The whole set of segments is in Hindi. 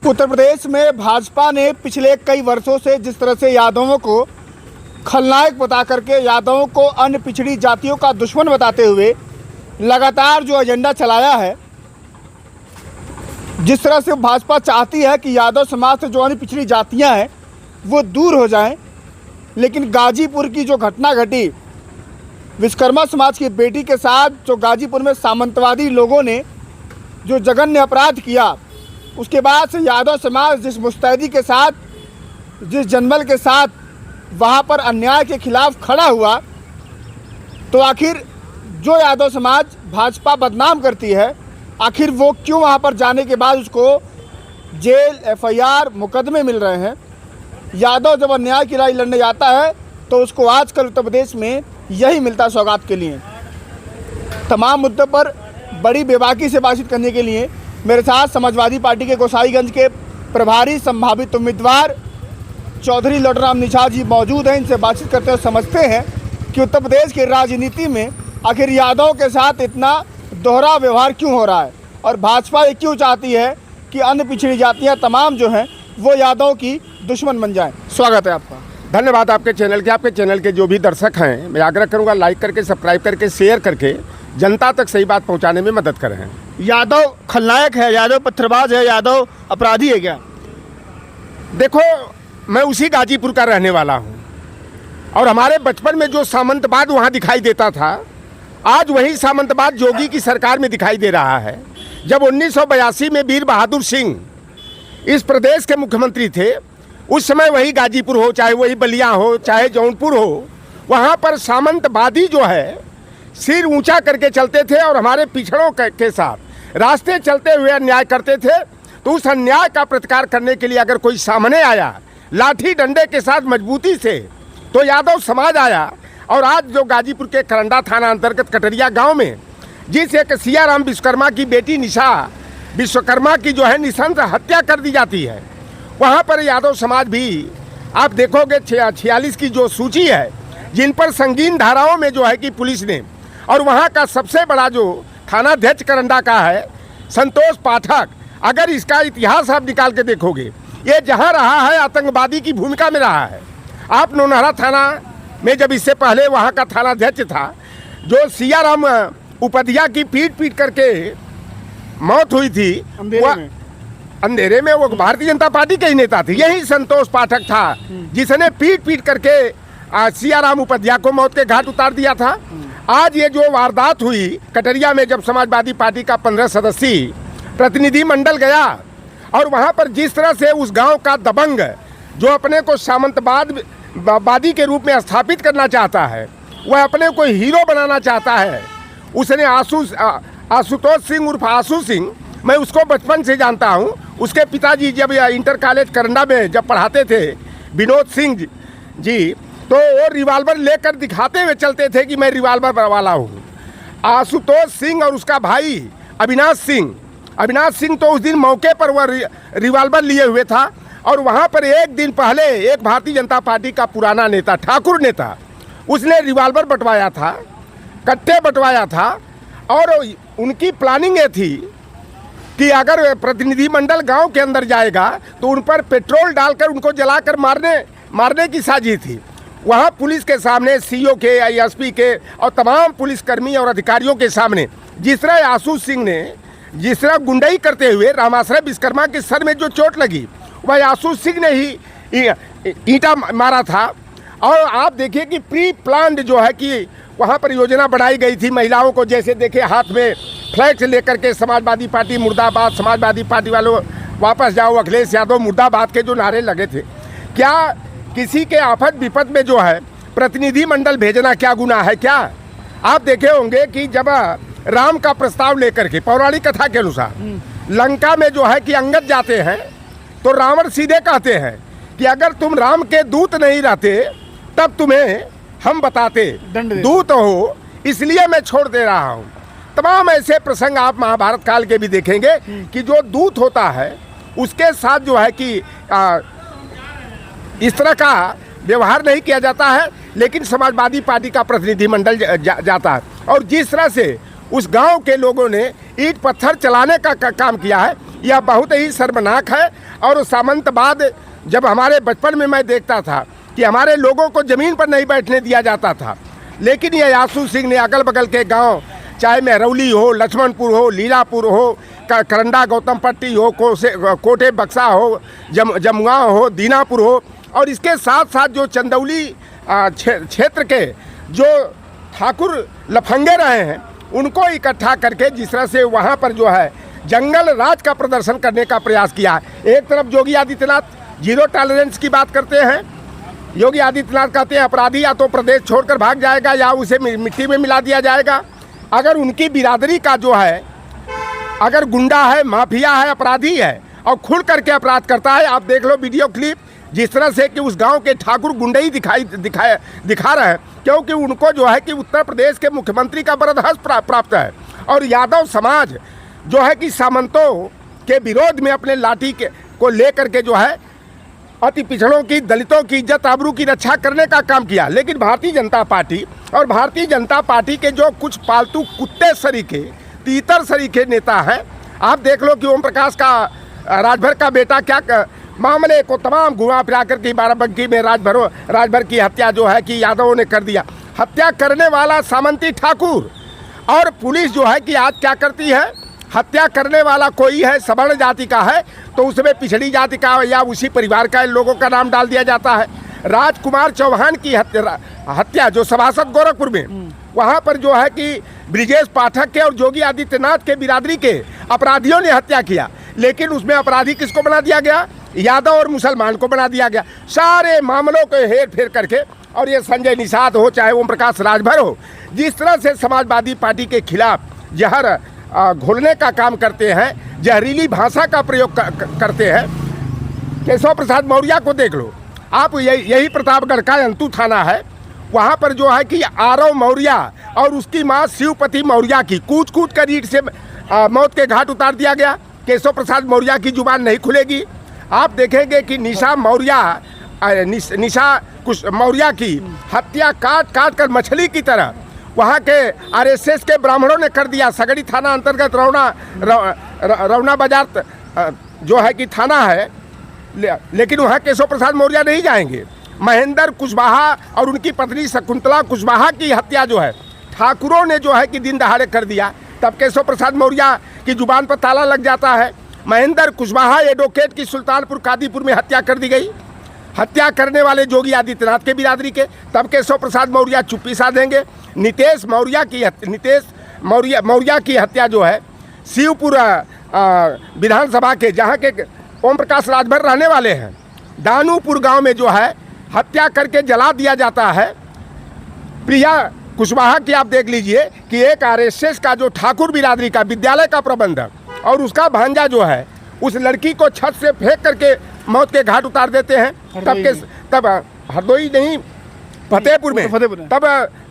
उत्तर प्रदेश में भाजपा ने पिछले कई वर्षों से जिस तरह से यादवों को खलनायक बता करके यादवों को अन्य पिछड़ी जातियों का दुश्मन बताते हुए लगातार जो एजेंडा चलाया है, जिस तरह से भाजपा चाहती है कि यादव समाज से जो अन्य पिछड़ी जातियां हैं वो दूर हो जाएं, लेकिन गाजीपुर की जो घटना घटी विश्वकर्मा समाज की बेटी के साथ, जो गाजीपुर में सामंतवादी लोगों ने जो जघन्य अपराध किया, उसके बाद से यादव समाज जिस मुस्तैदी के साथ, जिस जनबल के साथ वहाँ पर अन्याय के खिलाफ खड़ा हुआ, तो आखिर जो यादव समाज भाजपा बदनाम करती है, आखिर वो क्यों वहाँ पर जाने के बाद उसको जेल, एफआईआर, मुकदमे मिल रहे हैं। यादव जब अन्याय की लड़ाई लड़ने जाता है तो उसको आजकल उत्तर प्रदेश में यही मिलता है सौगात के लिए। तमाम मुद्दों पर बड़ी बेबाकी से बातचीत करने के लिए मेरे साथ समाजवादी पार्टी के गोसाईगंज के प्रभारी संभावित उम्मीदवार चौधरी लौटराम निषाद जी मौजूद हैं। इनसे बातचीत करते हुए समझते हैं कि उत्तर प्रदेश की राजनीति में आखिर यादव के साथ इतना दोहरा व्यवहार क्यों हो रहा है और भाजपा ये क्यों चाहती है कि अन्य पिछड़ी जातियां तमाम जो हैं वो यादव की दुश्मन बन जाएं। स्वागत है आपका। धन्यवाद आपके चैनल के जो भी दर्शक हैं, मैं आग्रह करूंगा लाइक करके, सब्सक्राइब करके, शेयर करके जनता तक सही बात पहुंचाने में मदद करें। यादव खलनायक है, यादव पत्थरबाज है, यादव अपराधी है क्या? देखो, मैं उसी गाजीपुर का रहने वाला हूं और हमारे बचपन में जो सामंतवाद वहां दिखाई देता था, आज वही सामंतवाद योगी की सरकार में दिखाई दे रहा है। जब 1982 में वीर बहादुर सिंह इस प्रदेश के मुख्यमंत्री थे, उस समय वही गाजीपुर हो, चाहे वही बलिया हो, चाहे जौनपुर हो, वहाँ पर सामंतवादी जो है सिर ऊंचा करके चलते थे और हमारे पिछड़ों के साथ रास्ते चलते हुए अन्याय करते थे। तो उस अन्याय का प्रतिकार करने के लिए अगर कोई सामने आया लाठी डंडे के साथ मजबूती से, तो यादव समाज आया। और आज जो गाजीपुर के करंडा थाना अंतर्गत कटरिया गांव में जिस एक सियाराम विश्वकर्मा की बेटी निशा विश्वकर्मा की जो है निशंस हत्या कर दी जाती है, वहाँ पर यादव समाज भी आप देखोगे 46 की जो सूची है जिन पर संगीन धाराओं में जो है कि पुलिस ने, और वहाँ का सबसे बड़ा जो थानाध्यक्ष करंडा का है संतोष पाठक, अगर इसका इतिहास आप निकाल के देखोगे, ये जहाँ रहा है आतंकवादी की भूमिका में रहा है। आप नौनहरा थाना में जब इससे पहले वहाँ का थानाध्यक्ष था, जो सियाराम उपाध्याय की पीट करके मौत हुई थी, अंधेरे में वो भारतीय जनता पार्टी के ही नेता थे। यही संतोष पाठक था जिसने पीट करके सियाराम उपाध्याय को मौत के घाट उतार दिया था। आज ये जो वारदात हुई कटरिया में, जब समाजवादी पार्टी का 15 सदस्यीय प्रतिनिधि मंडल गया और वहाँ पर जिस तरह से उस गांव का दबंग जो अपने को सामंतवादी के रूप में स्थापित करना चाहता है, वह अपने को हीरो बनाना चाहता है। उसने आशुतोष सिंह उर्फ आशु सिंह, मैं उसको बचपन से जानता हूँ। उसके पिताजी जब इंटर कॉलेज करंडा में जब पढ़ाते थे, विनोद सिंह जी, तो वो रिवाल्वर लेकर दिखाते हुए चलते थे कि मैं रिवाल्वर वाला हूँ। आशुतोष सिंह और उसका भाई अविनाश सिंह तो उस दिन मौके पर वह रिवाल्वर लिए हुए था। और वहाँ पर एक दिन पहले एक भारतीय जनता पार्टी का पुराना नेता, ठाकुर नेता, उसने रिवाल्वर बंटवाया था, कट्टे बंटवाया था। और उनकी प्लानिंग ये थी कि अगर प्रतिनिधिमंडल गांव के अंदर जाएगा तो उन पर पेट्रोल डालकर उनको जलाकर मारने की साजिश थी। वहाँ पुलिस के सामने, सीओ के, एसपी के और तमाम पुलिसकर्मी और अधिकारियों के सामने जिस तरह आशु सिंह ने जिस तरह गुंडाई करते हुए रामाश्रय विश्वकर्मा के सर में जो चोट लगी, वह आशु सिंह ने ही ईंटा मारा था। और आप देखिए कि प्री प्लान्ड जो है कि वहाँ पर योजना बनाई गई थी महिलाओं को, जैसे देखे हाथ में फ्लैग लेकर के समाजवादी पार्टी मुर्दाबाद, समाजवादी पार्टी वालों वापस जाओ, अखिलेश यादव मुर्दाबाद के जो नारे लगे थे। क्या किसी के आफत विपद में जो है प्रतिनिधिमंडल भेजना क्या गुनाह है? क्या आप देखे होंगे कि जब राम का प्रस्ताव लेकर के पौराणिक कथा के अनुसार लंका में जो है कि अंगद जाते हैं, तो रावण सीधे कहते हैं कि अगर तुम राम के दूत नहीं रहते तब तुम्हें हम बताते, दूत हो इसलिए मैं छोड़ दे रहा हूँ। तमाम ऐसे प्रसंग आप महाभारत काल के भी देखेंगे कि जो दूत होता है उसके साथ जो है कि इस तरह का व्यवहार नहीं किया जाता है, लेकिन समाजवादी पार्टी का प्रतिनिधिमंडल जाता है। और जिस तरह से उस गांव के लोगों ने ईंट पत्थर चलाने का काम किया है। यह बहुत ही शर्मनाक है। और सामंतवाद जब हमारे बचपन में मैं देखता था कि हमारे लोगों को ज़मीन पर नहीं बैठने दिया जाता था, लेकिन यह यासू सिंह ने अगल बगल के गांव, चाहे महरौली हो, लक्ष्मणपुर हो, लीलापुर हो, करंडा गौतमपट्टी हो, कोटे बक्सा हो, जमुआ हो, दीनापुर हो, और इसके साथ साथ जो चंदौली क्षेत्र के जो ठाकुर लफंगे रहे हैं उनको इकट्ठा करके जिस तरह से वहाँ पर जो है जंगल राज का प्रदर्शन करने का प्रयास किया है। एक तरफ योगी आदित्यनाथ जीरो टॉलरेंस की बात करते हैं। योगी आदित्यनाथ कहते हैं अपराधी या तो प्रदेश छोड़कर भाग जाएगा या उसे मिट्टी में मिला दिया जाएगा। अगर उनकी बिरादरी का जो है अगर गुंडा है, माफिया है, अपराधी है और खुल करके अपराध करता है, आप देख लो वीडियो क्लिप जिस तरह से कि उस गांव के ठाकुर गुंडे ही दिखा रहे हैं, क्योंकि उनको जो है कि उत्तर प्रदेश के मुख्यमंत्री का बरदहस प्राप्त है। और यादव समाज जो है कि सामंतों के विरोध में अपने लाठी को लेकर के जो है अति पिछड़ों की, दलितों की इज्जत आबरू की रक्षा करने का काम किया। लेकिन भारतीय जनता पार्टी और भारतीय जनता पार्टी के जो कुछ पालतू कुत्ते सरीखे, तीतर सरीखे नेता हैं, आप देख लो कि ओम प्रकाश का राजभर का बेटा क्या मामले को तमाम घुमा फिरा करके बाराबंकी में राजभर की हत्या जो है कि यादवों ने कर दिया। हत्या करने वाला सामंती ठाकुर, और पुलिस जो है कि आज क्या करती है, हत्या करने वाला कोई है सवर्ण जाति का है तो उसमें पिछड़ी जाति का या उसी परिवार का लोगों का नाम डाल दिया जाता है। राजकुमार चौहान की हत्या जो सभासद गोरखपुर में, वहाँ पर जो है कि ब्रिजेश पाठक के और योगी आदित्यनाथ के बिरादरी के अपराधियों ने हत्या किया, लेकिन उसमें अपराधी किसको बना दिया गया, यादव और मुसलमान को बना दिया गया। सारे मामलों को हेर फेर करके, और ये संजय निषाद हो चाहे ओम प्रकाश राजभर हो, जिस तरह से समाजवादी पार्टी के खिलाफ जहर घोलने का काम करते हैं, जहरीली भाषा का प्रयोग करते हैं। केशव प्रसाद मौर्य को देख लो आप, यही प्रतापगढ़ का अंतु थाना है, वहाँ पर जो है कि आरव मौर्य और उसकी माँ शिवपति मौर्य की कूच कूच कर ईंट से मौत के घाट उतार दिया गया। केशव प्रसाद मौर्य की जुबान नहीं खुलेगी। आप देखेंगे कि निशा मौर्य की हत्या काट काट कर मछली की तरह वहाँ के आरएसएस के ब्राह्मणों ने कर दिया। सगड़ी थाना अंतर्गत रौना बाजार जो है कि थाना है, लेकिन वहाँ केशव प्रसाद मौर्य नहीं जाएंगे। महेंद्र कुशवाहा और उनकी पत्नी शकुंतला कुशवाहा की हत्या जो है ठाकुरों ने जो है कि दिन दहाड़े कर दिया, तब केशव प्रसाद मौर्य की जुबान पर ताला लग जाता है। महेंद्र कुशवाहा एडवोकेट की सुल्तानपुर कादीपुर में हत्या कर दी गई, हत्या करने वाले योगी आदित्यनाथ के बिरादरी के, तब केशव प्रसाद मौर्य चुप्पी साधेंगे। नीतीश मौर्य की हत्या जो है शिवपुर विधानसभा के, जहाँ के ओम प्रकाश राजभर रहने वाले हैं, दानूपुर गांव में जो है हत्या करके जला दिया जाता है। प्रिया कुशवाहा की आप देख लीजिए कि एक आरएसएस का जो ठाकुर बिरादरी का विद्यालय का प्रबंधक और उसका भांजा जो है उस लड़की को छत से फेंक करके मौत के घाट उतार देते हैं। तब हरदोई नहीं, फतेहपुर में तब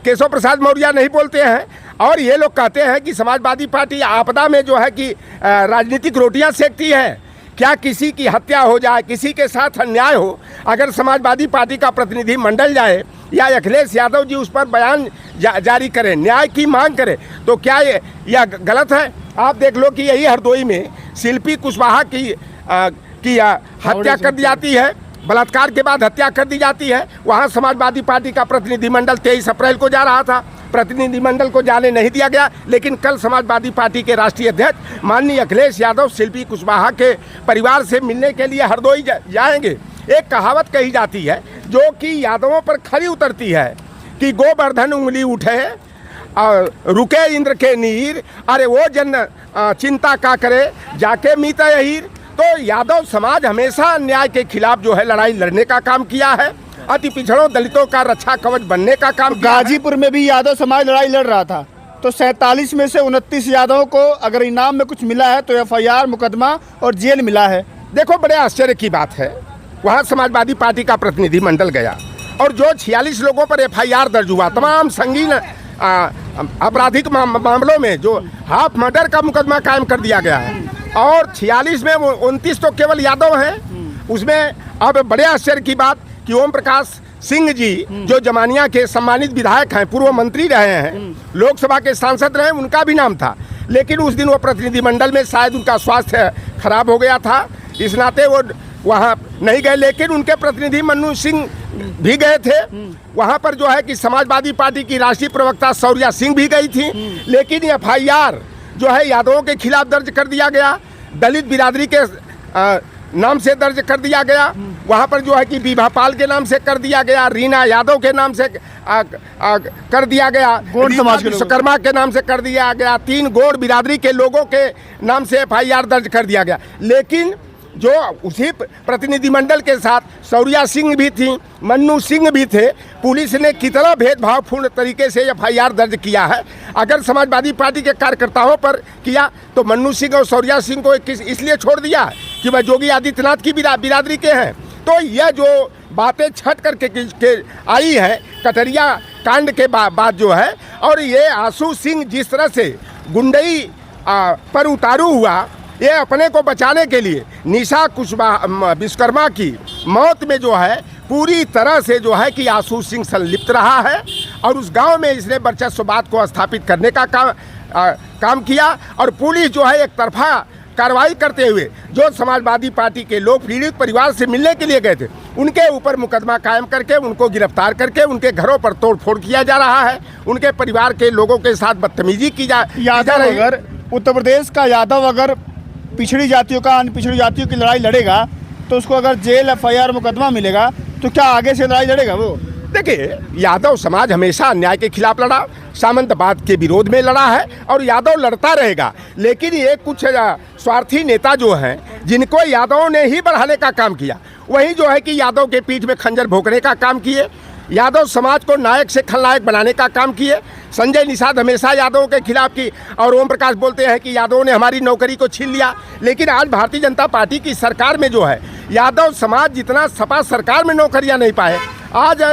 केशव प्रसाद मौर्य नहीं बोलते हैं। और ये लोग कहते हैं कि समाजवादी पार्टी आपदा में जो है कि राजनीतिक रोटियां सेकती है। क्या किसी की हत्या हो जाए, किसी के साथ अन्याय हो, अगर समाजवादी पार्टी का प्रतिनिधि मंडल जाए या अखिलेश यादव जी उस पर बयान जारी करें, न्याय की मांग करें, तो क्या यह गलत है? आप देख लो कि यही हरदोई में शिल्पी कुशवाहा की हत्या कर दी जाती है, बलात्कार के बाद हत्या कर दी जाती है। वहाँ समाजवादी पार्टी का प्रतिनिधिमंडल 23 अप्रैल को जा रहा था, प्रतिनिधिमंडल को जाने नहीं दिया गया, लेकिन कल समाजवादी पार्टी के राष्ट्रीय अध्यक्ष माननीय अखिलेश यादव शिल्पी कुशवाहा के परिवार से मिलने के लिए हरदोई जाएंगे। एक कहावत कही जाती है जो कि यादवों पर खरी उतरती है कि गोवर्धन उंगली उठे और रुके इंद्र के नीर, अरे वो जन चिंता का करे जाके मीता यहीर। तो यादव समाज हमेशा अन्याय के खिलाफ जो है लड़ाई लड़ने का काम किया है, अति पिछड़ों दलितों का रक्षा कवच बनने का काम किया है। गाजीपुर में भी यादव समाज लड़ाई लड़ रहा था, तो 47 में से 29 यादवों को अगर इनाम में कुछ मिला है तो एफआईआर, मुकदमा और जेल मिला है। देखो बड़े आश्चर्य की बात है, वहाँ समाजवादी पार्टी का प्रतिनिधिमंडल गया और जो 46 लोगों पर एफआईआर दर्ज हुआ, तमाम संगीन आपराधिक मामलों में जो हाफ मर्डर का मुकदमा कायम कर दिया गया है, और 46 में 29 तो केवल यादव हैं। उसमें अब बड़े आश्चर्य की बात कि ओम प्रकाश सिंह जी जो जमानिया के सम्मानित विधायक हैं, पूर्व मंत्री रहे हैं, लोकसभा के सांसद रहे, उनका भी नाम था, लेकिन उस दिन वो प्रतिनिधिमंडल में शायद उनका स्वास्थ्य खराब हो गया था, इस नाते वो वहाँ नहीं गए। लेकिन उनके प्रतिनिधि मन्नू सिंह भी गए थे वहाँ पर, जो है कि समाजवादी पार्टी की राष्ट्रीय प्रवक्ता शौर्या सिंह भी गई थी। लेकिन FIR जो है यादवों के खिलाफ दर्ज कर दिया गया, दलित बिरादरी के नाम से दर्ज कर दिया गया। वहाँ पर जो है कि विभा पाल के नाम से कर दिया गया, रीना यादव के नाम से कर दिया गया, गोंड समाज के विश्वकर्मा के नाम से कर दिया गया, 3 गोंड बिरादरी के लोगों के नाम से FIR दर्ज कर दिया गया। लेकिन जो उसी प्रतिनिधिमंडल के साथ शौर्या सिंह भी थी, मन्नू सिंह भी थे, पुलिस ने कितना भेदभावपूर्ण तरीके से FIR दर्ज किया है। अगर समाजवादी पार्टी के कार्यकर्ताओं पर किया तो मन्नू सिंह और शौर्या सिंह को इसलिए छोड़ दिया कि वह योगी आदित्यनाथ की बिरादरी के हैं। तो यह जो बातें छट करके आई है कटरिया कांड के बाद जो है, और ये आशू सिंह जिस तरह से गुंडई पर उतारू हुआ, ये अपने को बचाने के लिए निशा कुशवाहा विश्वकर्मा की मौत में जो है पूरी तरह से जो है कि आशू सिंह संलिप्त रहा है, और उस गांव में इसने वर्चस्ववाद को स्थापित करने का काम किया। और पुलिस जो है एक तरफा कार्रवाई करते हुए जो समाजवादी पार्टी के लोग पीड़ित परिवार से मिलने के लिए गए थे, उनके ऊपर मुकदमा कायम करके उनको गिरफ्तार करके उनके घरों पर तोड़फोड़ किया जा रहा है, उनके परिवार के लोगों के साथ बदतमीजी की जा रही है। अगर उत्तर प्रदेश का यादव अगर पिछड़ी जातियों का अन्य पिछड़ी जातियों की लड़ाई लड़ेगा तो उसको अगर जेल FIR मुकदमा मिलेगा तो क्या आगे से लड़ाई लड़ेगा वो? देखिए, यादव समाज हमेशा अन्याय के खिलाफ लड़ा, सामंतवाद के विरोध में लड़ा है और यादव लड़ता रहेगा। लेकिन ये कुछ स्वार्थी नेता जो हैं जिनको यादवों ने ही बढ़ाने का काम किया, वही जो है कि यादव के पीठ में खंजर भोंकने का काम किए, यादव समाज को नायक से खलनायक बनाने का काम किए। संजय निषाद हमेशा यादवों के खिलाफ की, और ओम प्रकाश बोलते हैं कि यादवों ने हमारी नौकरी को छीन लिया। लेकिन आज भारतीय जनता पार्टी की सरकार में जो है यादव समाज जितना सपा सरकार में नौकरियां नहीं पाए, आज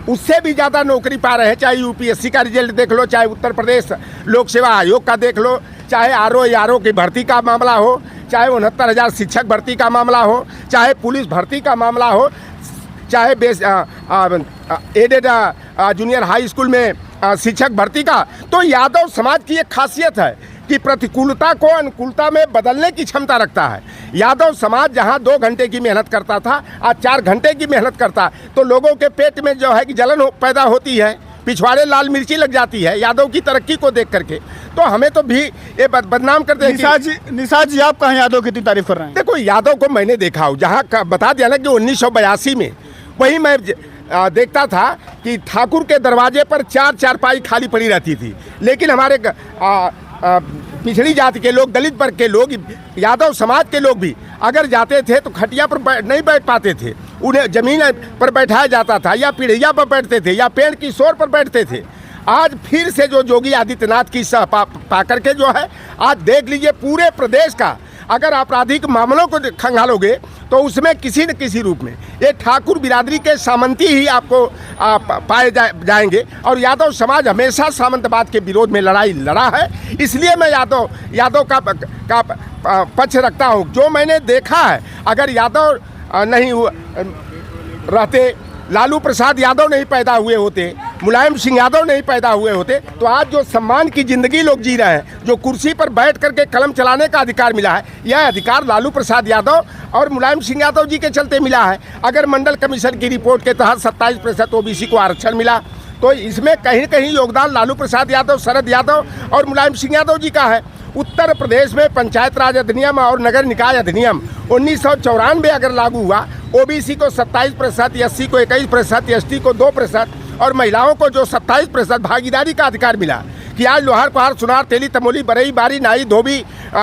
उससे भी ज़्यादा नौकरी पा रहे हैं। चाहे UPSC का रिजल्ट देख लो, चाहे उत्तर प्रदेश लोक सेवा आयोग का देख लो, चाहे RO की भर्ती का मामला हो, चाहे 69,000 शिक्षक भर्ती का मामला हो, चाहे पुलिस भर्ती का मामला हो, चाहे एडेड जूनियर हाई स्कूल में शिक्षक भर्ती का। तो यादव समाज की एक खासियत है कि प्रतिकूलता को अनुकूलता में बदलने की क्षमता रखता है। यादव समाज जहां 2 घंटे की मेहनत करता था, आज 4 घंटे की मेहनत करता है, तो लोगों के पेट में जो है कि जलन पैदा होती है, पिछवाड़े लाल मिर्ची लग जाती है यादव की तरक्की को देख करके। तो हमें तो भी ये बदनाम करते हैं। निषाद जी आप कहाँ यादव की इतनी तारीफ कर रहे हैं? देखो, यादव को मैंने देखा हूँ, जहाँ बता दिया ना कि 1982 में वही मैं देखता था कि ठाकुर के दरवाजे पर 4 चारपाई खाली पड़ी रहती थी। लेकिन हमारे पिछड़ी जाति के लोग, दलित वर्ग के लोग, यादव समाज के लोग भी अगर जाते थे तो खटिया पर नहीं बैठ पाते थे, उन्हें ज़मीन पर बैठाया जाता था, या पीढ़िया पर बैठते थे, या पेड़ की शोर पर बैठते थे। आज फिर से जो योगी आदित्यनाथ की सह पा करके जो है, आज देख लीजिए पूरे प्रदेश का अगर आपराधिक मामलों को खंगालोगे तो उसमें किसी न किसी रूप में ये ठाकुर बिरादरी के सामंती ही आपको पाए जाएंगे। और यादव समाज हमेशा सामंतवाद के विरोध में लड़ाई लड़ा है, इसलिए मैं यादव का पक्ष रखता हूँ। जो मैंने देखा है, अगर यादव नहीं रहते, लालू प्रसाद यादव नहीं पैदा हुए होते, मुलायम सिंह यादव नहीं पैदा हुए होते, तो आज जो सम्मान की ज़िंदगी लोग जी रहे हैं, जो कुर्सी पर बैठ करके कलम चलाने का अधिकार मिला है, यह अधिकार लालू प्रसाद यादव और मुलायम सिंह यादव जी के चलते मिला है। अगर मंडल कमीशन की रिपोर्ट के तहत 27% OBC को आरक्षण मिला, तो इसमें कहीं कहीं योगदान लालू प्रसाद यादव, शरद यादव और मुलायम सिंह यादव जी का है। उत्तर प्रदेश में पंचायत राज अधिनियम और नगर निकाय अधिनियम 1994 अगर लागू हुआ, OBC को 27%, SC को 21%, ST को 2% और महिलाओं को जो 27% भागीदारी का अधिकार मिला, कि आज लोहार, पहाड़, सुनार, तेली, तमोली, बरई, बारी, नाई, धोबी,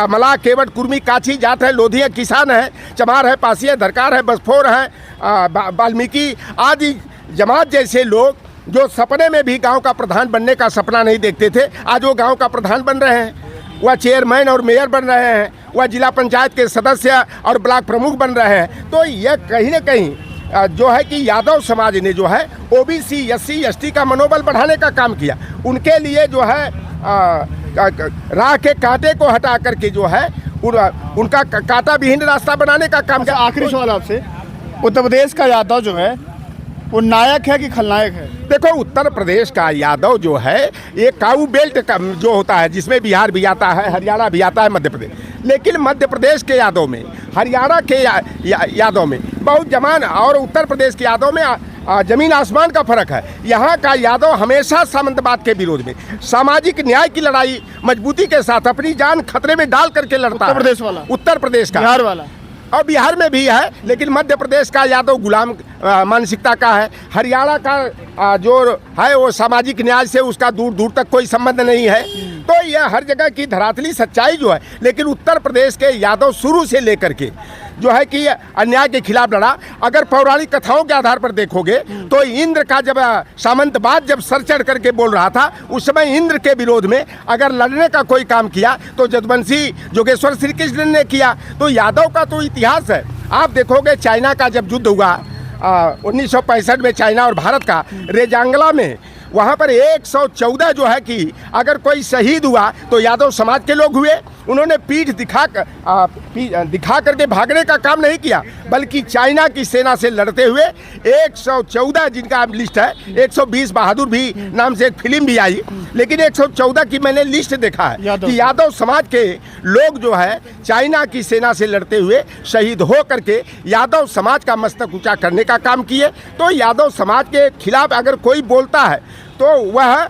मलाह, केवट, कुर्मी, काछी, जाट है, लोधी है, किसान है, चमार है, पासी है, धरकार है, बसफोर है, वाल्मीकि आदि जमात जैसे लोग जो सपने में भी गांव का प्रधान बनने का सपना नहीं देखते थे, आज वो गांव का प्रधान बन रहे हैं, वह चेयरमैन और मेयर बन रहे हैं, वह जिला पंचायत के सदस्य और ब्लॉक प्रमुख बन रहे हैं। तो यह कहीं न कहीं जो है कि यादव समाज ने जो है OBC, SC, ST का मनोबल बढ़ाने का काम किया। उनके लिए जो है राह के कांटे को हटा करके जो है उनका कांटा विहीन रास्ता बनाने का काम किया। आखिरी सवाल आपसे, उत्तर प्रदेश का यादव जो है वो नायक है कि खलनायक है? देखो, उत्तर प्रदेश का यादव जो है ये काऊ बेल्ट का जो होता है, जिसमें बिहार भी आता है, हरियाणा भी आता है, मध्य प्रदेश। लेकिन मध्य प्रदेश के यादव में, हरियाणा के यादव में बहुत जमान, और उत्तर प्रदेश के यादव में जमीन आसमान का फर्क है। यहाँ का यादव हमेशा सामंतवाद के विरोध में, सामाजिक न्याय की लड़ाई मजबूती के साथ अपनी जान खतरे में डाल करके लड़ता है। उत्तर प्रदेश वाला, उत्तर प्रदेश का, बिहार वाला और बिहार में भी है, लेकिन मध्य प्रदेश का यादव गुलाम मानसिकता का है। हरियाणा का जो है वो सामाजिक न्याय से उसका दूर दूर तक कोई संबंध नहीं है। तो यह हर जगह की धरातली सच्चाई जो है, लेकिन उत्तर प्रदेश के यादव शुरू से लेकर के जो है कि अन्याय के खिलाफ लड़ा। अगर पौराणिक कथाओं के आधार पर देखोगे तो इंद्र का जब सामंतवाद जब सर चढ़ करके बोल रहा था, उस समय इंद्र के विरोध में अगर लड़ने का कोई काम किया तो जदुवंशी जोगेश्वर श्री कृष्ण ने किया। तो यादव का तो इतिहास है। आप देखोगे चाइना का जब युद्ध हुआ 1965 में, चाइना और भारत का, रेजांगला में, वहाँ पर 114 जो है कि अगर कोई शहीद हुआ तो यादव समाज के लोग हुए। उन्होंने पीठ दिखा करके भागने का काम नहीं किया, बल्कि चाइना की सेना से लड़ते हुए 114 जिनका लिस्ट है, 120 बहादुर भी नाम से एक फिल्म भी आई, लेकिन 114 की मैंने लिस्ट देखा है कि यादव समाज के लोग जो है चाइना की सेना से लड़ते हुए शहीद हो करके यादव समाज का मस्तक ऊंचा करने का काम किए। तो यादव समाज के खिलाफ अगर कोई बोलता है तो वह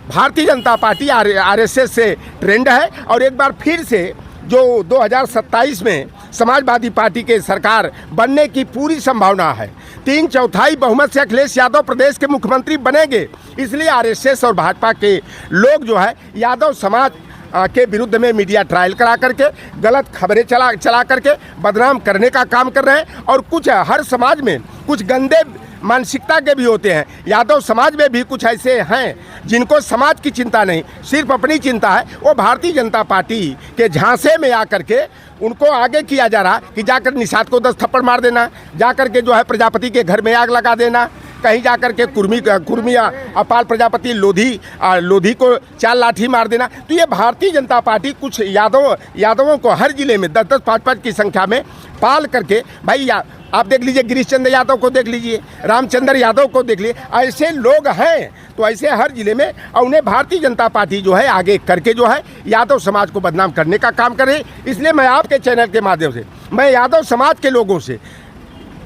भारतीय जनता पार्टी आरएसएस से ट्रेंड है। और एक बार फिर से जो 2027 में समाजवादी पार्टी के सरकार बनने की पूरी संभावना है, 3/4 बहुमत से अखिलेश यादव प्रदेश के मुख्यमंत्री बनेंगे। इसलिए आरएसएस और भाजपा के लोग जो है यादव समाज के विरुद्ध में मीडिया ट्रायल करा करके गलत खबरें चला करके बदनाम करने का काम कर रहे हैं। और कुछ हर समाज में कुछ गंदे मानसिकता के भी होते हैं। यादव समाज में भी कुछ ऐसे हैं जिनको समाज की चिंता नहीं, सिर्फ अपनी चिंता है। वो भारतीय जनता पार्टी के झांसे में आकर के उनको आगे किया जा रहा कि जाकर निषाद को 10 थप्पड़ मार देना, जाकर के जो है प्रजापति के घर में आग लगा देना, कहीं जाकर के कुर्मी अपाल प्रजापति लोधी को 4 लाठी मार देना। तो ये भारतीय जनता पार्टी कुछ यादवों को हर जिले में 10-10, 5-5 की संख्या में पाल करके, भाई आप देख लीजिए गिरीश चंद्र यादव को देख लीजिए, रामचंद्र यादव को देख लीजिए, ऐसे लोग हैं। तो ऐसे हर जिले में, और उन्हें भारतीय जनता पार्टी जो है आगे करके जो है यादव समाज को बदनाम करने का काम करे। इसलिए मैं आपके चैनल के माध्यम से मैं यादव समाज के लोगों से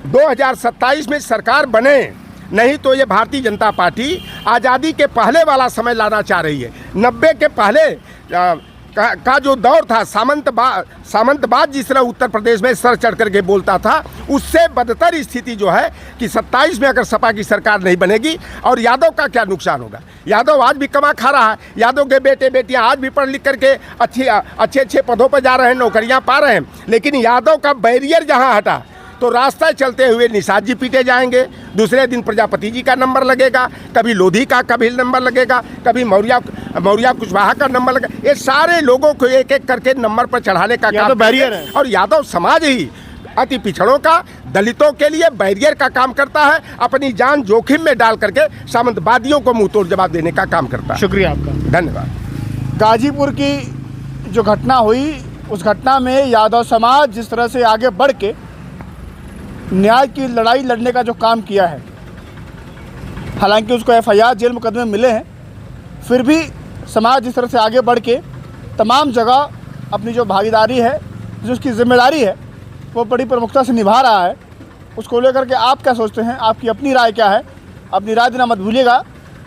2027 में सरकार बने, नहीं तो ये भारतीय जनता पार्टी आज़ादी के पहले वाला समय लाना चाह रही है। 90 के पहले का जो दौर था, सामंतवाद जिस तरह उत्तर प्रदेश में सर चढ़ करके बोलता था, उससे बदतर स्थिति जो है कि 27 में अगर सपा की सरकार नहीं बनेगी। और यादव का क्या नुकसान होगा? यादव आज भी कमा खा रहा है, यादव के बेटे बेटियां आज भी पढ़ लिख करके अच्छे पदों पर जा रहे हैं, नौकरियां पा रहे हैं। लेकिन यादव का बैरियर जहां हटा तो रास्ता चलते हुए निषाद जी पीटे जाएंगे, दूसरे दिन प्रजापति जी का नंबर लगेगा, कभी लोधी का कभी नंबर लगेगा, कभी मौर्या कुशवाहा का नंबर लगेगा। ये सारे लोगों को एक एक करके नंबर पर चढ़ाने का काम बैरियर है। और यादव समाज ही अति पिछड़ों का, दलितों के लिए बैरियर का काम करता है, अपनी जान जोखिम में डाल करके सामंतवादियों को मुंह तोड़ जवाब देने का काम करता है। शुक्रिया आपका, धन्यवाद। गाजीपुर की जो घटना हुई, उस घटना में यादव समाज जिस तरह से आगे बढ़ के न्याय की लड़ाई लड़ने का जो काम किया है, हालांकि उसको एफआईआर जेल मुकदमे मिले हैं, फिर भी समाज जिस तरह से आगे बढ़ के तमाम जगह अपनी जो भागीदारी है, जो उसकी जिम्मेदारी है, वो बड़ी प्रमुखता से निभा रहा है। उसको लेकर के आप क्या सोचते हैं? आपकी अपनी राय क्या है? अपनी राय देना मत भूलिएगा।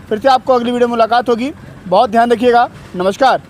फिर से आपको अगली वीडियो में मुलाकात होगी। बहुत ध्यान रखिएगा। नमस्कार।